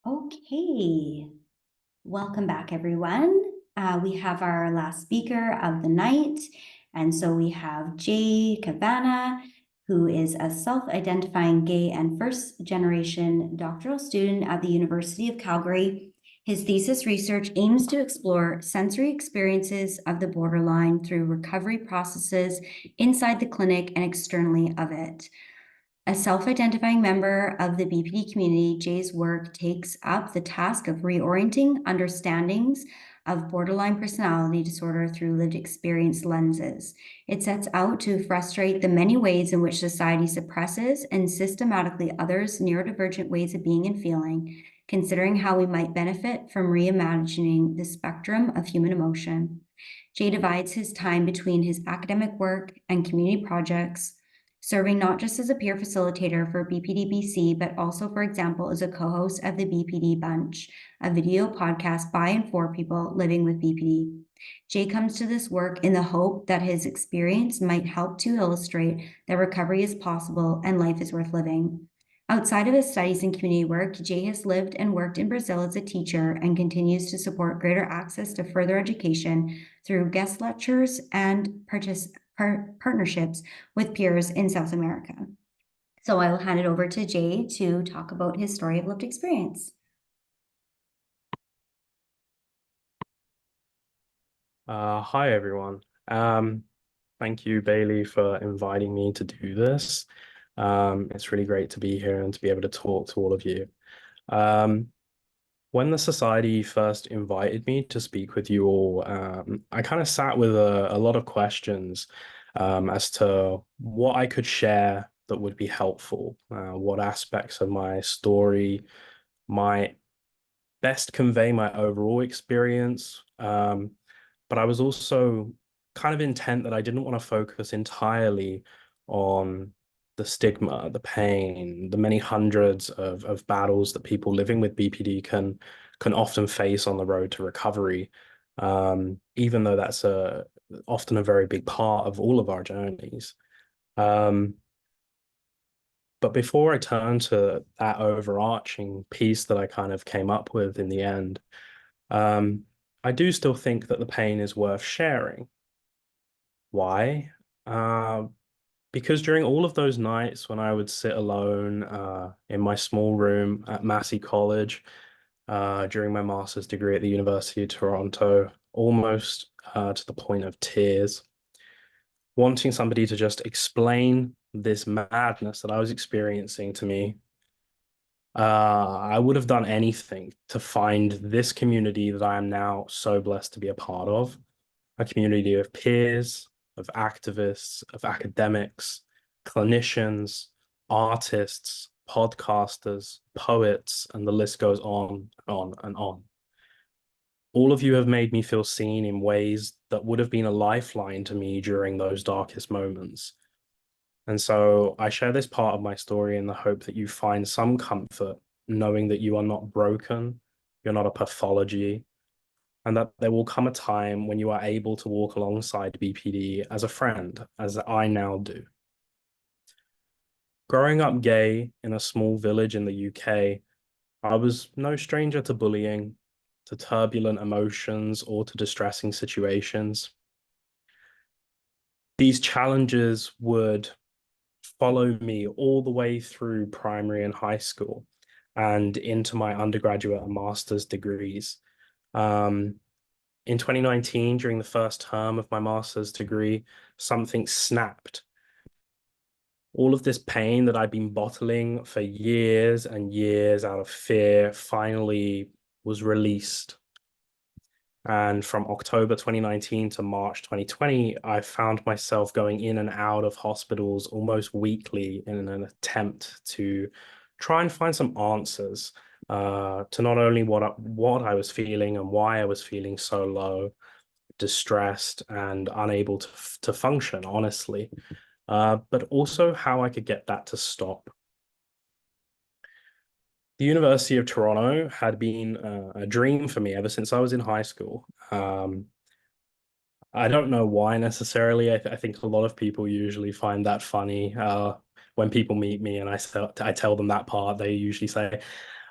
Okay, welcome back, everyone. We have our last speaker of the night, and so we have Jay Cavanagh, who is a self-identifying gay and first-generation doctoral student at the University of Calgary. His thesis research aims to explore sensory experiences of the borderline through recovery processes inside the clinic and externally of it. A self-identifying member of the BPD community, Jay's work takes up the task of reorienting understandings of borderline personality disorder through lived experience lenses. It sets out to frustrate the many ways in which society suppresses and systematically others neurodivergent ways of being and feeling, considering how we might benefit from reimagining the spectrum of human emotion. Jay divides his time between his academic work and community projects, serving not just as a peer facilitator for BPD BC, but also, for example, as a co-host of the BPD Bunch, a video podcast by and for people living with BPD. Jay comes to this work in the hope that his experience might help to illustrate that recovery is possible and life is worth living. Outside of his studies and community work, Jay has lived and worked in Brazil as a teacher and continues to support greater access to further education through guest lectures and partnerships with peers in South America. So I will hand it over to Jay to talk about his story of lived experience. Hi, everyone. Thank you, Bailey, for inviting me to do this. It's really great to be here and to be able to talk to all of you. When the society first invited me to speak with you all, I kind of sat with a lot of questions as to what I could share that would be helpful, what aspects of my story might best convey my overall experience. But I was also kind of intent that I didn't want to focus entirely on the stigma, the pain, the many hundreds of battles that people living with BPD can often face on the road to recovery, even though that's often a very big part of all of our journeys. But before I turn to that overarching piece that I kind of came up with in the end, I do still think that the pain is worth sharing. Why? Because during all of those nights when I would sit alone in my small room at Massey College during my master's degree at the University of Toronto, almost to the point of tears, wanting somebody to just explain this madness that I was experiencing to me, I would have done anything to find this community that I am now so blessed to be a part of, a community of peers, of activists, of academics, clinicians, artists, podcasters, poets, and the list goes on and on and on. All of you have made me feel seen in ways that would have been a lifeline to me during those darkest moments. And so I share this part of my story in the hope that you find some comfort knowing that you are not broken, you're not a pathology, and that there will come a time when you are able to walk alongside BPD as a friend, as I now do. Growing up gay in a small village in the UK, I was no stranger to bullying, to turbulent emotions, or to distressing situations. These challenges would follow me all the way through primary and high school and into my undergraduate and master's degrees. In 2019, during the first term of my master's degree, something snapped. All of this pain that I'd been bottling for years and years out of fear finally was released. And from October 2019 to March 2020, I found myself going in and out of hospitals almost weekly in an attempt to try and find some answers to not only what I was feeling and why I was feeling so low, distressed, and unable to function, honestly, but also how I could get that to stop. The University of Toronto had been a dream for me ever since I was in high school. I don't know why necessarily. I think a lot of people usually find that funny when people meet me and I tell them that part. They usually say,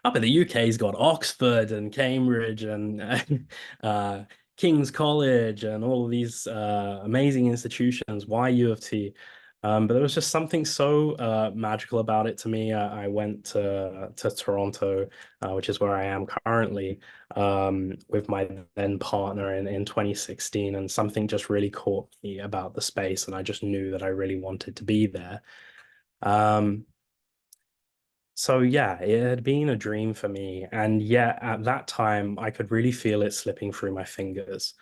Up in the UK's got Oxford and Cambridge and uh, King's College and all of these amazing institutions. Why U of T? But there was just something so magical about it to me. I went to Toronto, which is where I am currently, with my then partner in 2016, and something just really caught me about the space, and I just knew that I really wanted to be there. Um, so yeah, it had been a dream for me, and yet at that time I could really feel it slipping through my fingers.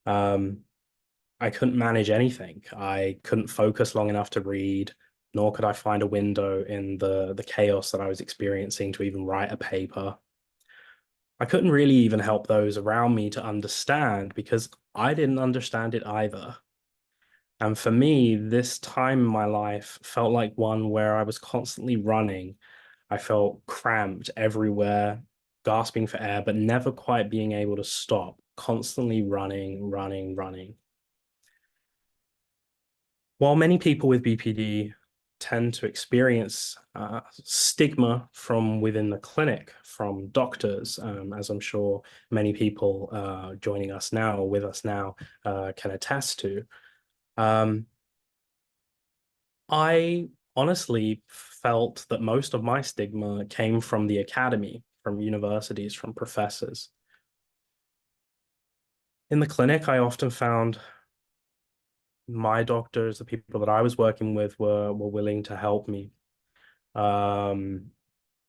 Um, I couldn't manage anything. I couldn't focus long enough to read, nor could I find a window in the chaos that I was experiencing to even write a paper. I couldn't really even help those around me to understand because I didn't understand it either. And for me, this time in my life felt like one where I was constantly running. I felt cramped everywhere, gasping for air, but never quite being able to stop, constantly running, running, running. While many people with BPD tend to experience stigma from within the clinic, from doctors, as I'm sure many people joining us now or with us now can attest to, um, I honestly felt that most of my stigma came from the academy, from universities, from professors. In the clinic, I often found my doctors, the people that I was working with, were willing to help me. Um,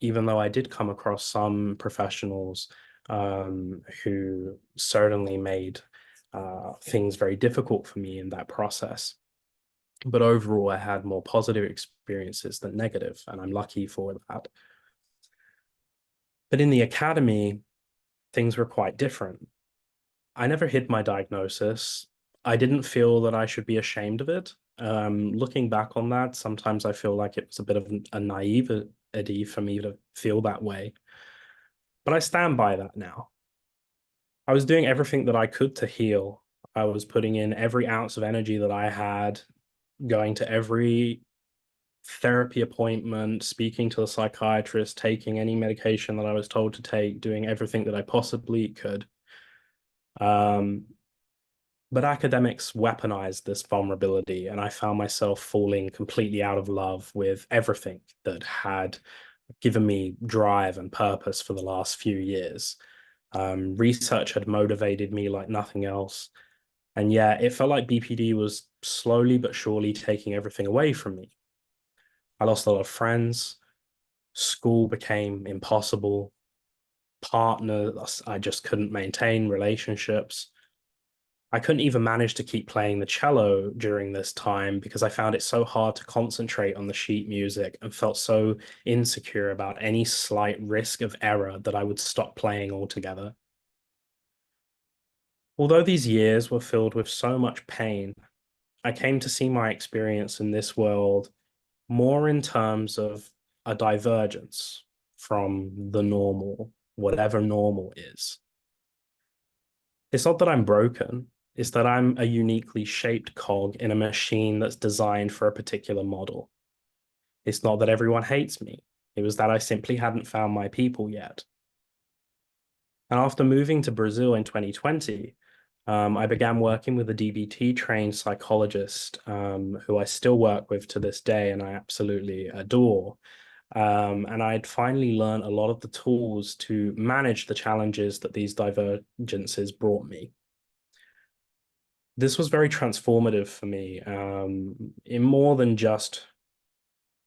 Even though I did come across some professionals who certainly made things very difficult for me in that process. But overall, I had more positive experiences than negative, and I'm lucky for that. But in the academy, things were quite different. I never hid my diagnosis. I didn't feel that I should be ashamed of it. Looking back on that, sometimes I feel like it was a bit of a naivety for me to feel that way. But I stand by that now. I was doing everything that I could to heal. I was putting in every ounce of energy that I had, going to every therapy appointment, speaking to the psychiatrist, taking any medication that I was told to take, doing everything that I possibly could. Um, but academics weaponized this vulnerability, and I found myself falling completely out of love with everything that had given me drive and purpose for the last few years. Research had motivated me like nothing else. And yeah, it felt like BPD was slowly but surely taking everything away from me. I lost a lot of friends. School became impossible. Partners, I just couldn't maintain relationships. I couldn't even manage to keep playing the cello during this time because I found it so hard to concentrate on the sheet music and felt so insecure about any slight risk of error that I would stop playing altogether. Although these years were filled with so much pain, I came to see my experience in this world more in terms of a divergence from the normal, whatever normal is. It's not that I'm broken, it's that I'm a uniquely shaped cog in a machine that's designed for a particular model. It's not that everyone hates me, it was that I simply hadn't found my people yet. And after moving to Brazil in 2020, I began working with a DBT trained psychologist who I still work with to this day and I absolutely adore. And I'd finally learned a lot of the tools to manage the challenges that these divergences brought me. This was very transformative for me in more than just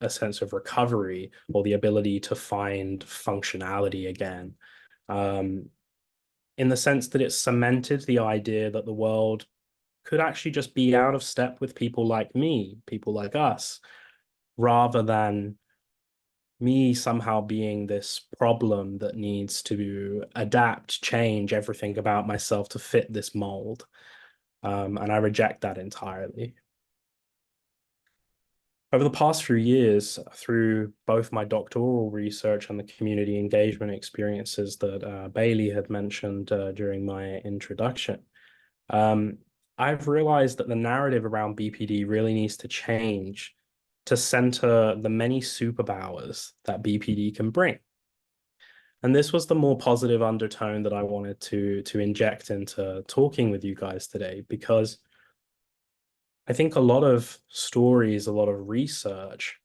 a sense of recovery or the ability to find functionality again. Um, in the sense that it cemented the idea that the world could actually just be out of step with people like me, people like us, rather than me somehow being this problem that needs to adapt, change everything about myself to fit this mold. And I reject that entirely. Over the past few years, through both my doctoral research and the community engagement experiences that Bailey had mentioned during my introduction, um, I've realized that the narrative around BPD really needs to change to center the many superpowers that BPD can bring. And this was the more positive undertone that I wanted to inject into talking with you guys today, because I think a lot of stories, a lot of research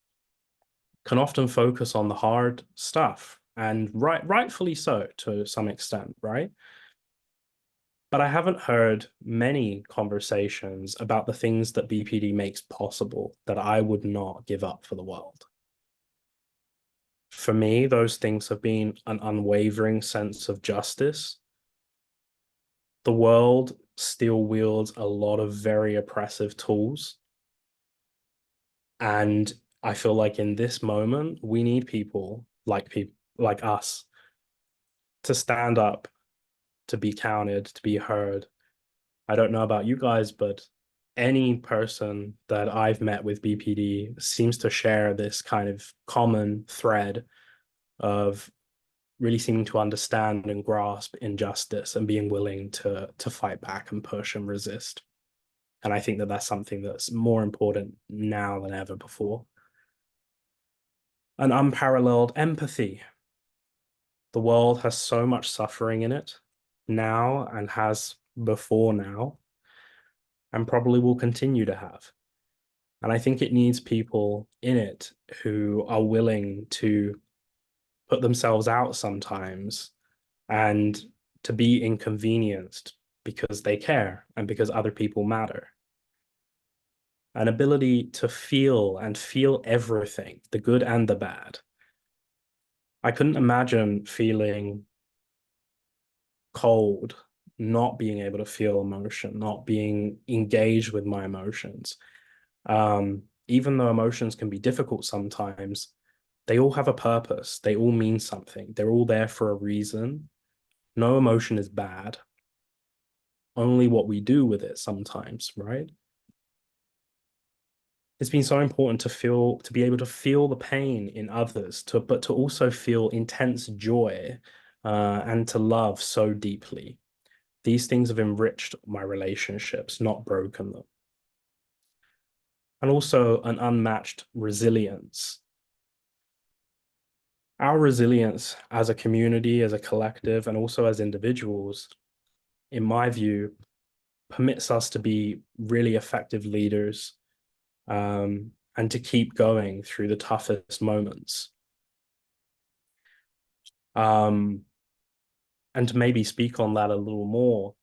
can often focus on the hard stuff, and rightfully so to some extent, right? But I haven't heard many conversations about the things that BPD makes possible that I would not give up for the world. For me, those things have been an unwavering sense of justice. The world still wields a lot of very oppressive tools. And I feel like in this moment, we need people like us to stand up, to be counted, to be heard. I don't know about you guys, but any person that I've met with BPD seems to share this kind of common thread of really seeming to understand and grasp injustice and being willing to fight back and push and resist. And I think that that's something that's more important now than ever before. An unparalleled empathy. The world has so much suffering in it now and has before now, and probably will continue to have. And I think it needs people in it who are willing to put themselves out sometimes and to be inconvenienced because they care and because other people matter. An ability to feel and feel everything, the good and the bad. I couldn't imagine feeling cold, not being able to feel emotion, not being engaged with my emotions. Even though emotions can be difficult sometimes, they all have a purpose. They all mean something. They're all there for a reason. No emotion is bad. Only what we do with it sometimes, right? It's been so important to feel, to be able to feel the pain in others, but to also feel intense joy, and to love so deeply. These things have enriched my relationships, not broken them. And also an unmatched resilience. Our resilience as a community, as a collective, and also as individuals, in my view, permits us to be really effective leaders, and to keep going through the toughest moments. Um, and to maybe speak on that a little more,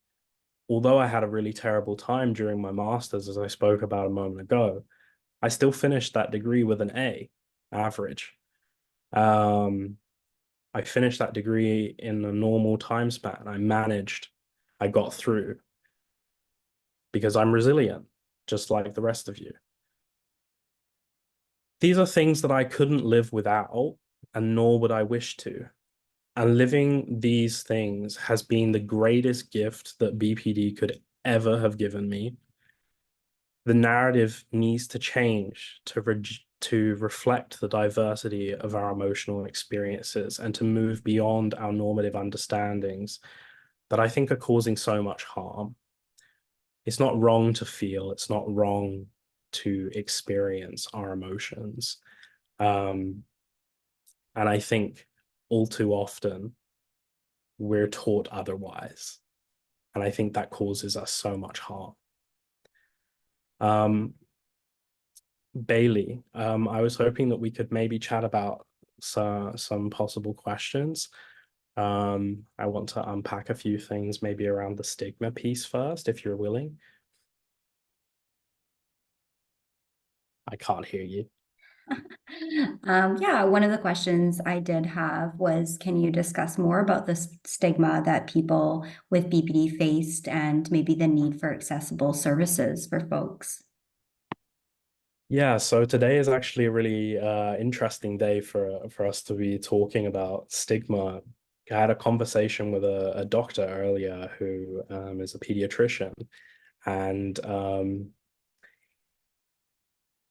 although I had a really terrible time during my master's, as I spoke about a moment ago, I still finished that degree with an A average. Um, I finished that degree in a normal time span. I got through because I'm resilient, just like the rest of you. These are things that I couldn't live without, and nor would I wish to. And living these things has been the greatest gift that BPD could ever have given me. The narrative needs to change to reflect the diversity of our emotional experiences and to move beyond our normative understandings that I think are causing so much harm. It's not wrong to feel, it's not wrong to experience our emotions. Um, and I think all too often we're taught otherwise. And I think that causes us so much harm. Um, Bailey, I was hoping that we could maybe chat about some possible questions. I want to unpack a few things maybe around the stigma piece first, if you're willing. I can't hear you. Yeah, one of the questions I did have was, can you discuss more about the stigma that people with BPD faced and maybe the need for accessible services for folks? Yeah, so today is actually a really interesting day for us to be talking about stigma. I had a conversation with a doctor earlier who is a pediatrician, and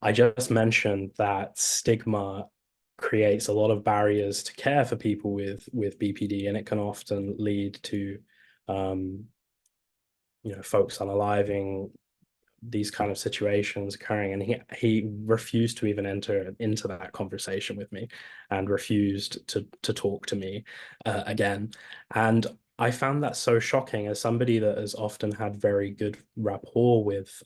I just mentioned that stigma creates a lot of barriers to care for people with BPD, and it can often lead to folks unaliving these kind of situations occurring, and he refused to even enter into that conversation with me, and refused to talk to me again. And I found that so shocking as somebody that has often had very good rapport with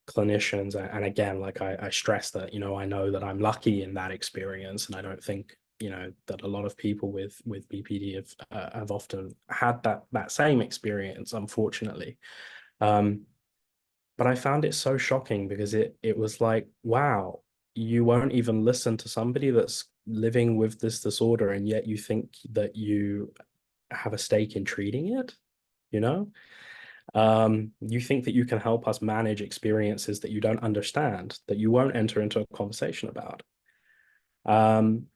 clinicians. And again, like I stress that, I know that I'm lucky in that experience, and I don't think, that a lot of people with BPD have often had that same experience, unfortunately. But I found it so shocking because it was like, wow, you won't even listen to somebody that's living with this disorder, and yet you think that you have a stake in treating it, you know? You think that you can help us manage experiences that you don't understand, that you won't enter into a conversation about. Um,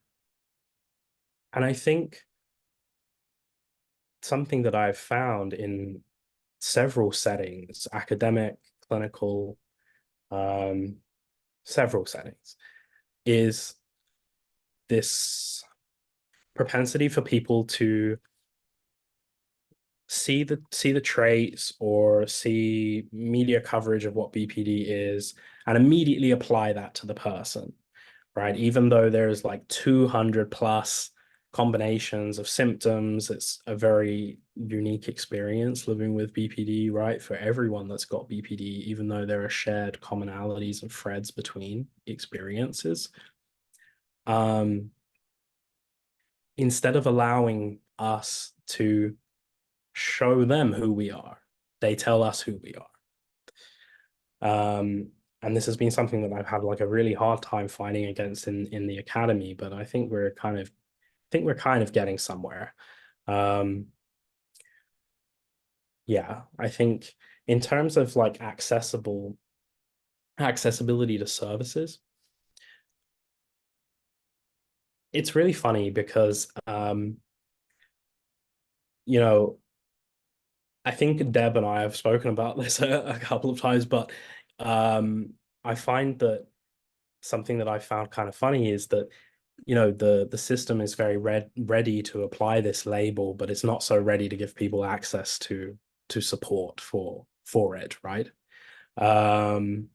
and I think something that I've found in several settings, academic, clinical, um, several settings, is this propensity for people to see the traits or see media coverage of what BPD is and immediately apply that to the person, right? Even though there's like 200 plus combinations of symptoms, it's a very unique experience living with BPD, right? For everyone that's got BPD, even though there are shared commonalities and threads between experiences. Um, Instead of allowing us to show them who we are, they tell us who we are. And this has been something that I've had like a really hard time fighting against in the academy, but I think we're kind of getting somewhere. Um, yeah, I think in terms of like accessibility to services, it's really funny because you know, I think Deb and I have spoken about this a couple of times, but I find that something that I found kind of funny is that the system is very ready to apply this label, but it's not so ready to give people access to support for it, right? Um,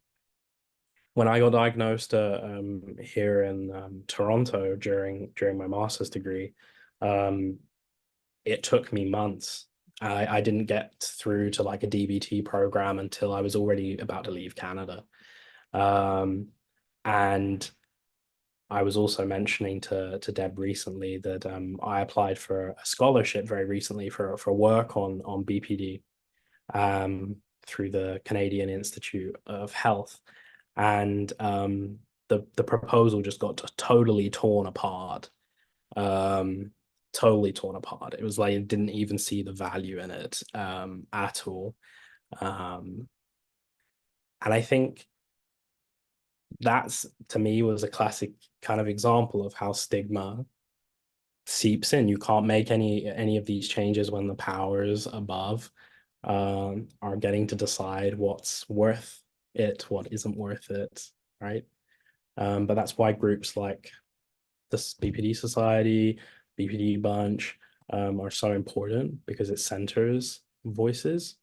when I got diagnosed here in Toronto during my master's degree, um, it took me months. I didn't get through to like a DBT program until I was already about to leave Canada. Um, and I was also mentioning to Deb recently that I applied for a scholarship very recently for work on BPD through the Canadian Institute of Health, and the proposal just got totally torn apart. Um, Totally torn apart. It was like it didn't even see the value in it at all. Um, and I think that's to me was a classic kind of example of how stigma seeps in. You can't make any of these changes when the powers above are getting to decide what's worth it, what isn't worth it, right? But that's why groups like this BPD Society, BPD Bunch are so important, because it centers voices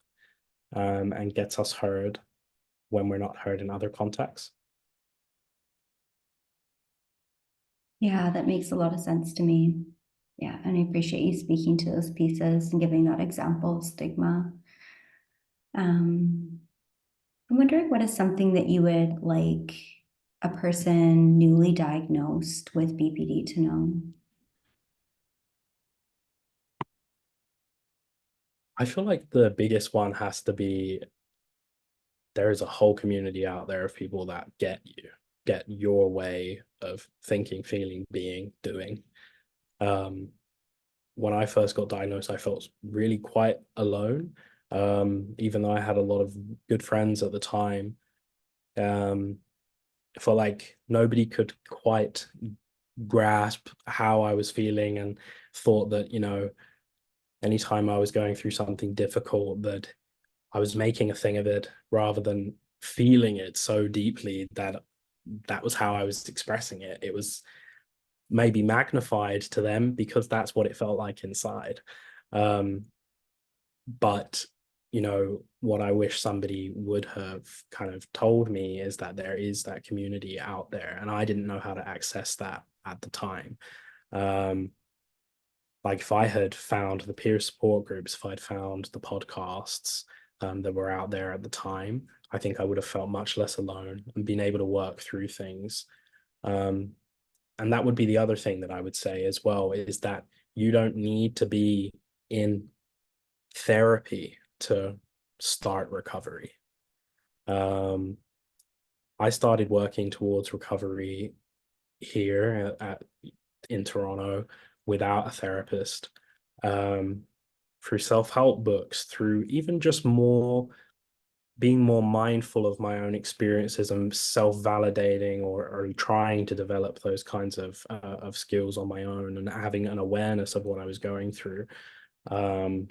and gets us heard when we're not heard in other contexts. Yeah, that makes a lot of sense to me. Yeah, and I appreciate you speaking to those pieces and giving that example of stigma. I'm wondering what is something that you would like a person newly diagnosed with BPD to know? I feel like the biggest one has to be there is a whole community out there of people that get your way of thinking, feeling, being, doing. Um, when I first got diagnosed, I felt really quite alone. Even though I had a lot of good friends at the time, um, I felt like nobody could quite grasp how I was feeling, and thought that, anytime I was going through something difficult, that I was making a thing of it rather than feeling it so deeply that that was how I was expressing it. It was maybe magnified to them because that's what it felt like inside. But what I wish somebody would have kind of told me is that there is that community out there, and I didn't know how to access that at the time. Um, like if I had found the peer support groups, if I'd found the podcasts that were out there at the time, I think I would have felt much less alone and been able to work through things. Um, and that would be the other thing that I would say as well, is that you don't need to be in therapy to start recovery. I started working towards recovery here in Toronto without a therapist, um, through self-help books, through even just more being more mindful of my own experiences and self-validating, or trying to develop those kinds of skills on my own, and having an awareness of what I was going through, um,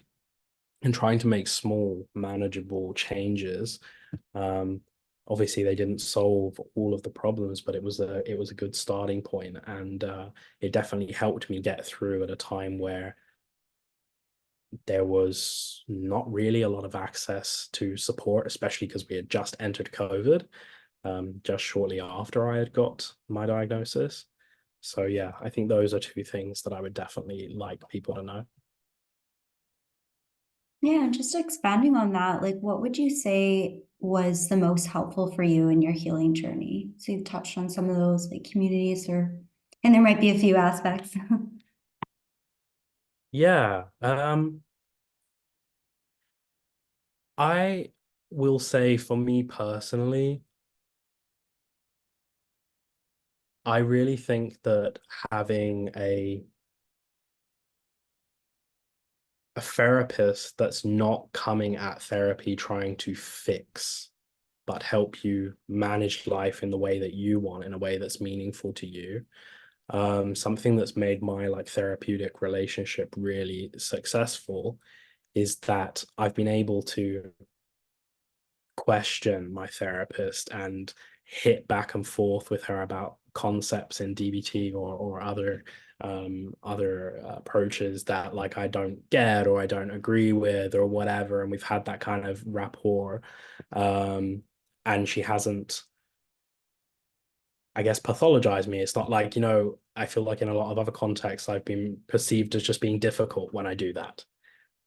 and trying to make small, manageable changes. Um, Obviously, they didn't solve all of the problems, but it was a good starting point, and it definitely helped me get through at a time where there was not really a lot of access to support, especially because we had just entered COVID, just shortly after I had got my diagnosis. So yeah, I think those are two things that I would definitely like people to know. Yeah, and just expanding on that, like what would you say was the most helpful for you in your healing journey? So you've touched on some of those like communities and there might be a few aspects. Yeah, I will say for me personally, I really think that having a therapist that's not coming at therapy trying to fix, but help you manage life in the way that you want, in a way that's meaningful to you. Something that's made my like therapeutic relationship really successful is that I've been able to question my therapist and hit back and forth with her about concepts in DBT, or other approaches that like I don't get or I don't agree with or whatever, and we've had that kind of rapport, um, and she hasn't, I guess, pathologized me. It's not like, I feel like in a lot of other contexts I've been perceived as just being difficult when I do that,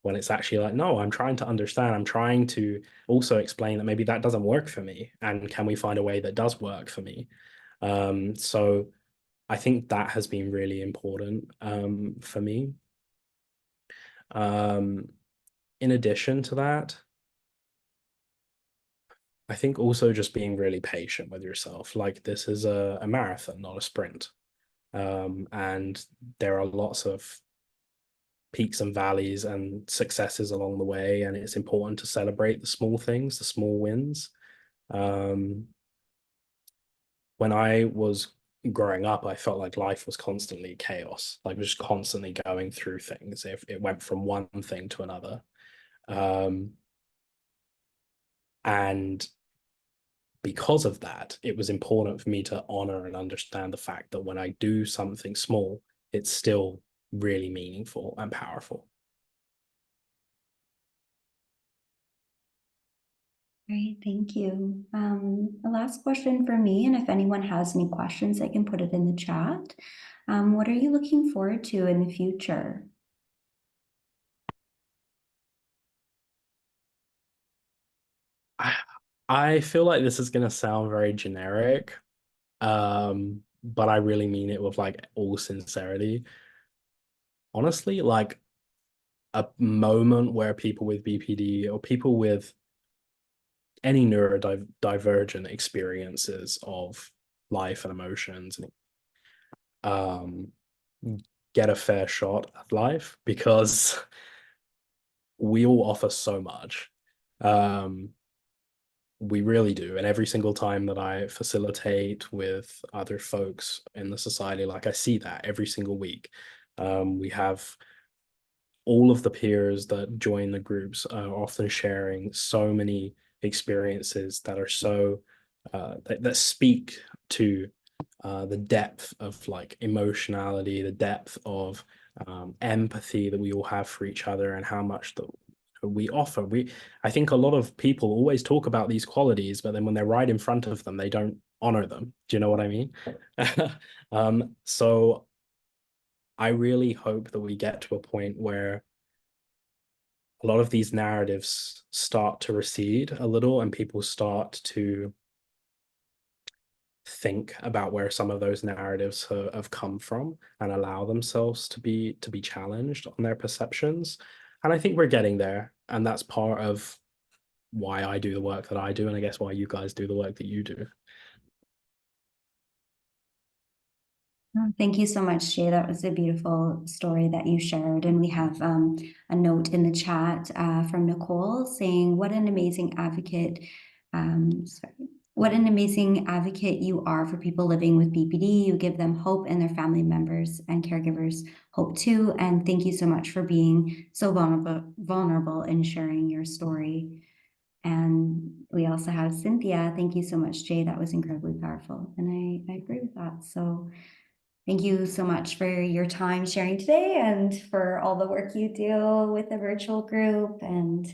when it's actually like, no, I'm trying to understand. I'm trying to also explain that maybe that doesn't work for me. And can we find a way that does work for me? So I think that has been really important, for me. Um, in addition to that, I think also just being really patient with yourself. Like this is a marathon, not a sprint. And there are lots of peaks and valleys and successes along the way, and it's important to celebrate the small things, the small wins. Um, when I was growing up, I felt like life was constantly chaos, like just constantly going through things. If it went from one thing to another, um, and because of that, it was important for me to honor and understand the fact that when I do something small, it's still really meaningful and powerful. Great, thank you. A last question for me, and if anyone has any questions, they can put it in the chat. What are you looking forward to in the future? I feel like this is going to sound very generic, but I really mean it with like all sincerity. Honestly, like a moment where people with BPD or people with any neurodivergent experiences of life and emotions, um, get a fair shot at life, because we all offer so much. Um, we really do. And every single time that I facilitate with other folks in the society, like I see that every single week. We have all of the peers that join the groups are often sharing so many experiences that are so that speak to the depth of like emotionality, the depth of empathy that we all have for each other, and how much that we offer. I think a lot of people always talk about these qualities, but then when they're right in front of them, they don't honor them. Do you know what I mean? So I really hope that we get to a point where a lot of these narratives start to recede a little and people start to think about where some of those narratives have come from and allow themselves to be challenged on their perceptions. And I think we're getting there, and that's part of why I do the work that I do, and I guess why you guys do the work that you do. Thank you so much, Jay. That was a beautiful story that you shared. And we have a note in the chat from Nicole saying, what an amazing advocate. Sorry. What an amazing advocate you are for people living with BPD. You give them hope, and their family members and caregivers hope too. And thank you so much for being so vulnerable and sharing your story. And we also have Cynthia. Thank you so much, Jay. That was incredibly powerful. And I agree with that. So thank you so much for your time sharing today and for all the work you do with the virtual group. And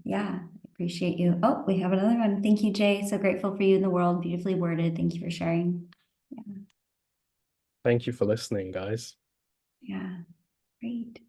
yeah, I appreciate you. Oh, we have another one. Thank you, Jay. So grateful for you in the world. Beautifully worded. Thank you for sharing. Yeah. Thank you for listening, guys. Yeah. Great.